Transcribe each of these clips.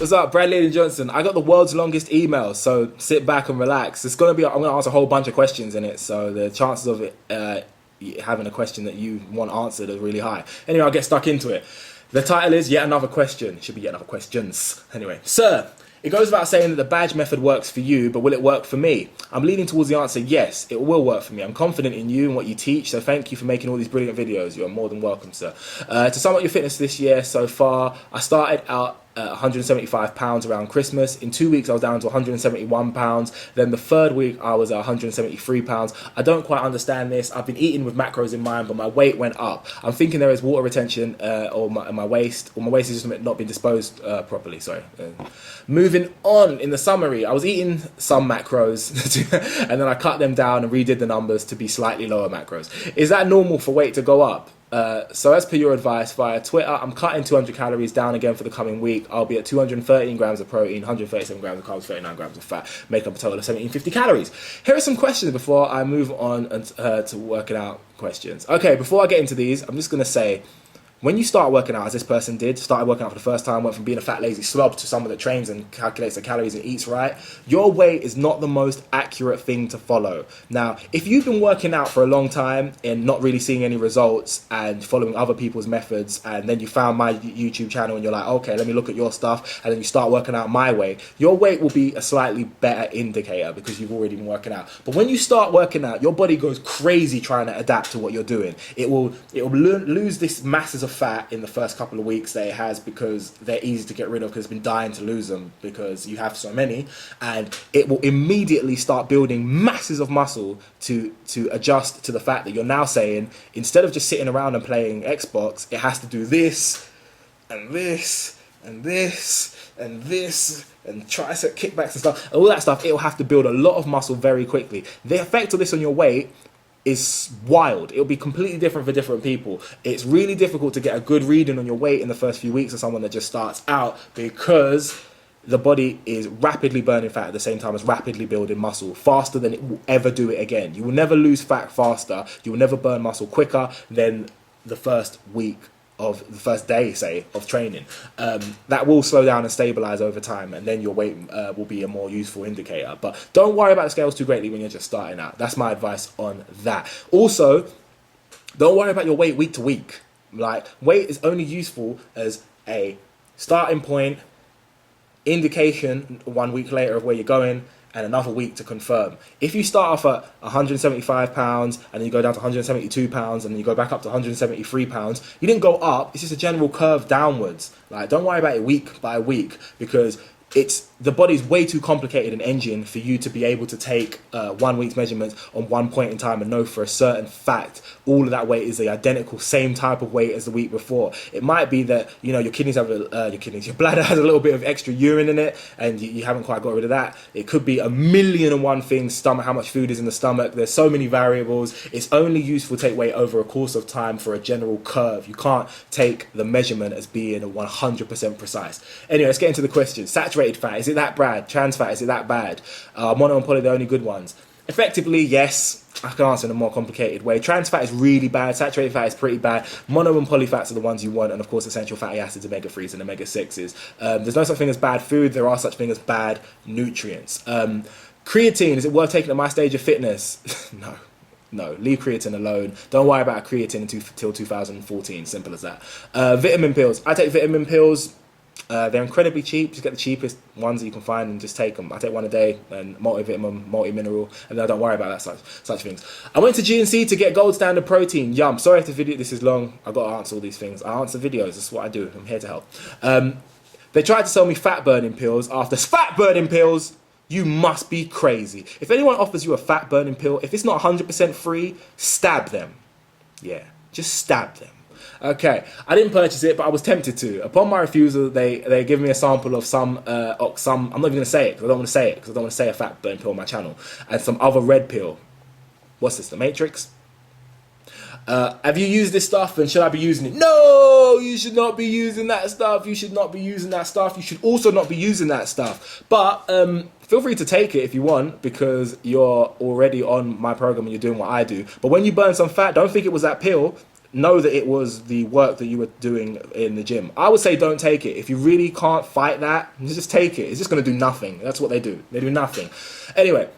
What's up, Bradley and Johnson? I got the world's longest email, so sit back and relax. It's gonna be. I'm gonna ask a whole bunch of questions in it, so the chances of it having a question that you want answered are really high. Anyway, I'll get stuck into it. The title is Yet Another Question. It should be Yet Another Questions. Anyway, sir. It goes without saying that the badge method works for you, but will it work for me? I'm leaning towards the answer, yes, it will work for me. I'm confident in you and what you teach, so thank you for making all these brilliant videos. You are more than welcome, sir. To sum up your fitness this year so far, I started out at 175 pounds around Christmas. In 2 weeks I was down to 171 pounds. Then the third week I was at 173 pounds. I don't quite understand this. I've been eating with macros in mind, but my weight went up. I'm thinking there is water retention in my waist, or my waist has just not been disposed properly. Sorry. Moving on, in the summary, I was eating some macros and then I cut them down and redid the numbers to be slightly lower macros. Is that normal for weight to go up? So as per your advice via Twitter, I'm cutting 200 calories down again for the coming week. I'll be at 213 grams of protein, 137 grams of carbs, 39 grams of fat, make up a total of 1750 calories. Here are some questions before I move on to working out questions. Okay, before I get into these, I'm just going to say, when you start working out, as this person did, started working out for the first time, went from being a fat, lazy slob to someone that trains and calculates their calories and eats right, your weight is not the most accurate thing to follow. Now, if you've been working out for a long time and not really seeing any results and following other people's methods, and then you found my YouTube channel and you're like, okay, let me look at your stuff, and then you start working out my weight, your weight will be a slightly better indicator because you've already been working out. But when you start working out, your body goes crazy trying to adapt to what you're doing. It will lose this masses of fat in the first couple of weeks that it has because they're easy to get rid of because it's been dying to lose them because you have so many, and it will immediately start building masses of muscle to adjust to the fact that you're now saying, instead of just sitting around and playing Xbox, it has to do this and this and this and this and tricep kickbacks and stuff, and all that stuff. It will have to build a lot of muscle very quickly. The effect of this on your weight is wild. It'll be completely different for different people. It's really difficult to get a good reading on your weight in the first few weeks of someone that just starts out because the body is rapidly burning fat at the same time as rapidly building muscle, faster than it will ever do it again. You will never lose fat faster. You will never burn muscle quicker than the first week of the first day, say, of training. That will slow down and stabilize over time, and then your weight will be a more useful indicator. But don't worry about the scales too greatly when you're just starting out. That's my advice on that. Also, don't worry about your weight week to week. Like, weight is only useful as a starting point, indication 1 week later of where you're going, and another week to confirm. If you start off at 175 pounds and then you go down to 172 pounds and then you go back up to 173 pounds, you didn't go up. It's just a general curve downwards. Like, don't worry about it week by week, because the body's way too complicated an engine for you to be able to take 1 week's measurements on one point in time and know for a certain fact all of that weight is the identical same type of weight as the week before. It might be that, you know, your bladder has a little bit of extra urine in it and you haven't quite got rid of that. It could be a million and one things, stomach, how much food is in the stomach. There's so many variables. It's only useful to take weight over a course of time for a general curve. You can't take the measurement as being 100% precise. Anyway, let's get into the question. Saturated fat, is it that bad? Trans fat, is it that bad? Mono and poly, the only good ones. Effectively, yes. I can answer in a more complicated way. Trans fat is really bad. Saturated fat is pretty bad. Mono and poly fats are the ones you want, and of course essential fatty acids, omega-3s and omega-6s. There's no such thing as bad food. There are such things as bad nutrients. Creatine, is it worth taking at my stage of fitness? No, leave creatine alone. Don't worry about creatine until 2014. Simple as that. Vitamin pills. I take vitamin pills. They're incredibly cheap. Just get the cheapest ones that you can find and just take them. I take one a day, and multivitamin, multi-mineral, and then I don't worry about that such things. I went to GNC to get gold standard protein. Yum. Sorry if the video this is long. I've got to answer all these things. I answer videos. That's what I do. I'm here to help. They tried to sell me fat burning pills. After fat burning pills, you must be crazy. If anyone offers you a fat burning pill, if it's not 100% free, stab them. Yeah, just stab them. Okay, I didn't purchase it, but I was tempted to. Upon my refusal, they give me a sample of some, I'm not even going to say it, because I don't want to say it, because I don't want to say a fat burn pill on my channel, and some other red pill. What's this, the Matrix? Have you used this stuff, and should I be using it? No, you should not be using that stuff. You should not be using that stuff. You should also not be using that stuff. But feel free to take it if you want, because you're already on my program and you're doing what I do. But when you burn some fat, don't think it was that pill. know that it was the work that you were doing in the gym. I would say don't take it. If you really can't fight that, just take it. It's just going to do nothing. That's what they do. They do nothing. Anyway,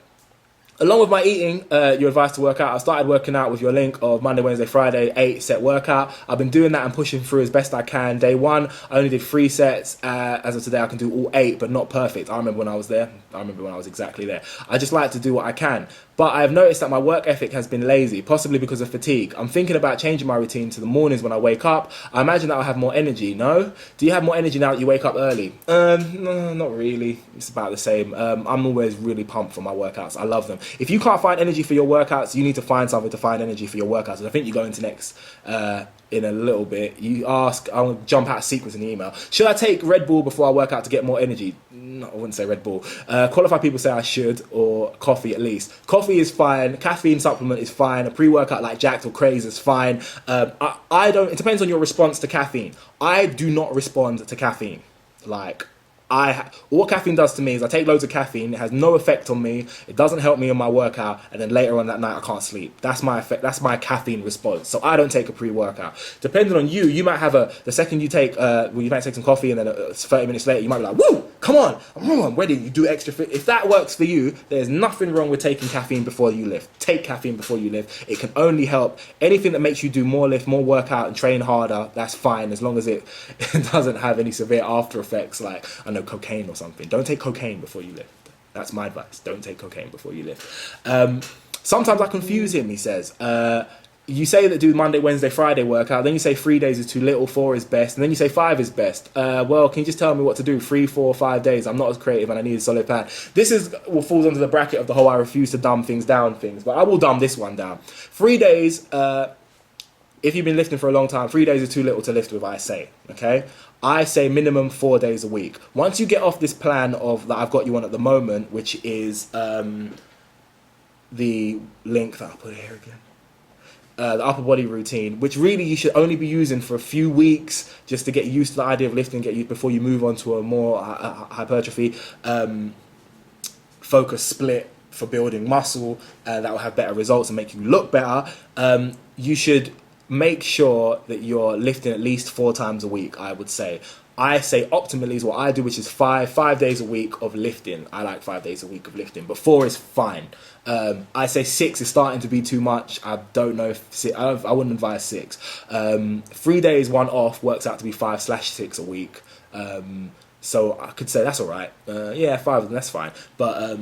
along with my eating, your advice to work out, I started working out with your link of Monday, Wednesday, Friday, 8-set workout. I've been doing that and pushing through as best I can. Day one, I only did 3 sets. As of today, I can do all 8, but not perfect. I remember when I was there. I remember when I was exactly there. I just like to do what I can. But I have noticed that my work ethic has been lazy, possibly because of fatigue. I'm thinking about changing my routine to the mornings when I wake up. I imagine that I'll have more energy, no? Do you have more energy now that you wake up early? No, not really. It's about the same. I'm always really pumped for my workouts. I love them. If you can't find energy for your workouts, you need to find something to find energy for your workouts. And I think you go into next in a little bit. You ask, I'll jump out of sequence in the email. Should I take Red Bull before I work out to get more energy? No, I wouldn't say Red Bull. Qualified people say I should, or coffee at least. Coffee is fine. Caffeine supplement is fine. A pre-workout like Jacked or Craze is fine. I don't. It depends on your response to caffeine. I do not respond to caffeine. Like, what caffeine does to me is I take loads of caffeine. It has no effect on me. It doesn't help me in my workout, and then later on that night I can't sleep. That's my effect. That's my caffeine response. So I don't take a pre-workout. Depending on you, you might have the second you take, you might take some coffee, and then 30 minutes later you might be like, woo, come on, I'm ready. You do extra fit. If that works for you, there's nothing wrong with taking caffeine before you lift. Take caffeine before you lift. It can only help. Anything that makes you do more lift, more workout, and train harder, that's fine, as long as it doesn't have any severe after effects like, I know, cocaine or something. Don't take cocaine before you lift. That's my advice. Don't take cocaine before you lift. Sometimes I confuse him, he says. You say that do Monday, Wednesday, Friday workout, then you say 3 days is too little, 4 is best, and then you say 5 is best. Well, can you just tell me what to do? 3, 4, 5 days. I'm not as creative and I need a solid plan. This falls under the bracket of the whole I refuse to dumb things down things, but I will dumb this one down. 3 days, if you've been lifting for a long time, 3 days is too little to lift with, I say, okay? I say minimum 4 days a week. Once you get off this plan of that I've got you on at the moment, which is the link that I'll put here again, the upper body routine, which really you should only be using for a few weeks just to get used to the idea of lifting, before you move on to a more hypertrophy focus split for building muscle that will have better results and make you look better. You should make sure that you're lifting at least 4 times a week, I would say. I say optimally is what I do, which is 5 days a week of lifting. I like 5 days a week of lifting, but 4 is fine. I say 6 is starting to be too much. I don't know if I wouldn't advise 6. 3 days, 1 off works out to be 5/6 a week. So I could say that's all right. 5, that's fine. But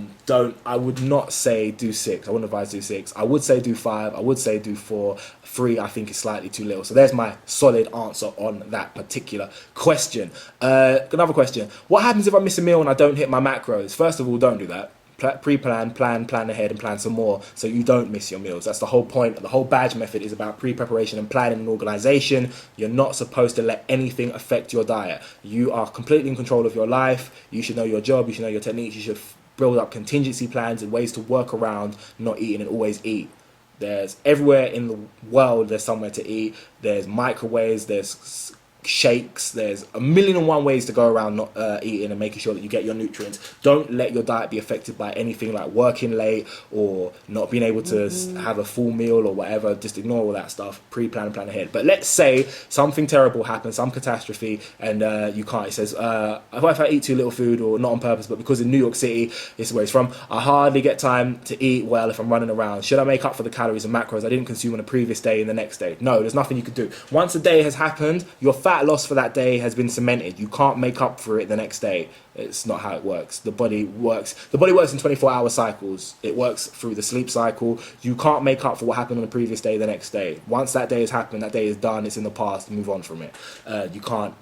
I would not say do 6. I wouldn't advise do 6. I would say do 5. I would say do 4. 3, I think, is slightly too little. So there's my solid answer on that particular question. Another question. What happens if I miss a meal and I don't hit my macros? First of all, don't do that. Pre-plan, plan ahead, and plan some more so you don't miss your meals. That's the whole point. The whole badge method is about pre-preparation and planning and organization. You're not supposed to let anything affect your diet. You are completely in control of your life. You should know your job. You should know your techniques. You should build up contingency plans and ways to work around not eating and always eat. There's everywhere in the world there's somewhere to eat. There's microwaves, there's shakes, there's a million and one ways to go around not eating and making sure that you get your nutrients. Don't let your diet be affected by anything like working late or not being able to have a full meal or whatever. Just ignore all that stuff. Pre-plan and plan ahead. But let's say something terrible happens, some catastrophe, and you can't. It says, if I eat too little food, or not on purpose, but because in New York City, this is where it's from, I hardly get time to eat well if I'm running around. Should I make up for the calories and macros I didn't consume on the previous day and the next day? No, there's nothing you could do. Once a day has happened, your fat loss for that day has been cemented. You can't make up for it the next day. It's not how it works. The body works in 24-hour cycles. It works through the sleep cycle. You can't make up for what happened on the previous day the next day. Once that day has happened, that day is done. It's in the past. Move on from it. You can't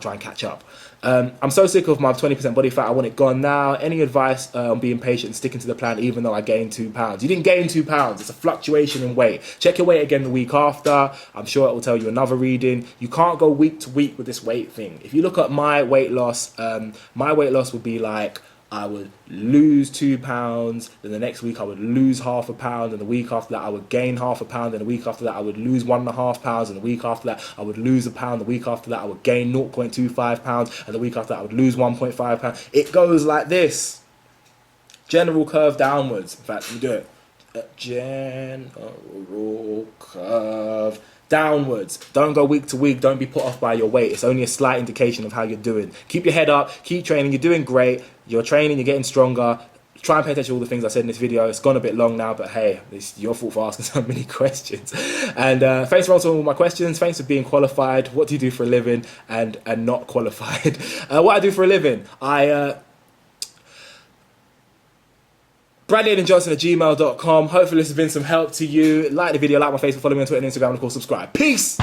try and catch up. I'm so sick of my 20% body fat. I want it gone now. Any advice on being patient and sticking to the plan even though I gained 2 pounds? You didn't gain 2 pounds. It's a fluctuation in weight. Check your weight again the week after. I'm sure it will tell you another reading. You can't go week to week with this weight thing. If you look at my weight loss, my weight loss would be like, I would lose 2 pounds, then the next week I would lose half a pound, and the week after that I would gain half a pound, and the week after that I would lose 1.5 pounds, and the week after that I would lose a pound, the week after that I would gain 0.25 pounds, and the week after that I would lose 1.5 pounds. It goes like this. General curve downwards. In fact, we do it. General curve downwards. Don't go week to week. Don't be put off by your weight. It's only a slight indication of how you're doing. Keep your head up. Keep training. You're doing great. You're training. You're getting stronger. Try and pay attention to all the things I said in this video. It's gone a bit long now, but hey, it's your fault for asking so many questions. And thanks for answering all my questions. Thanks for being qualified. What do you do for a living? And not qualified. What I do for a living, Bradley@johnson@gmail.com. Hopefully this has been some help to you. Like the video, like my Facebook, follow me on Twitter and Instagram, and of course subscribe. Peace!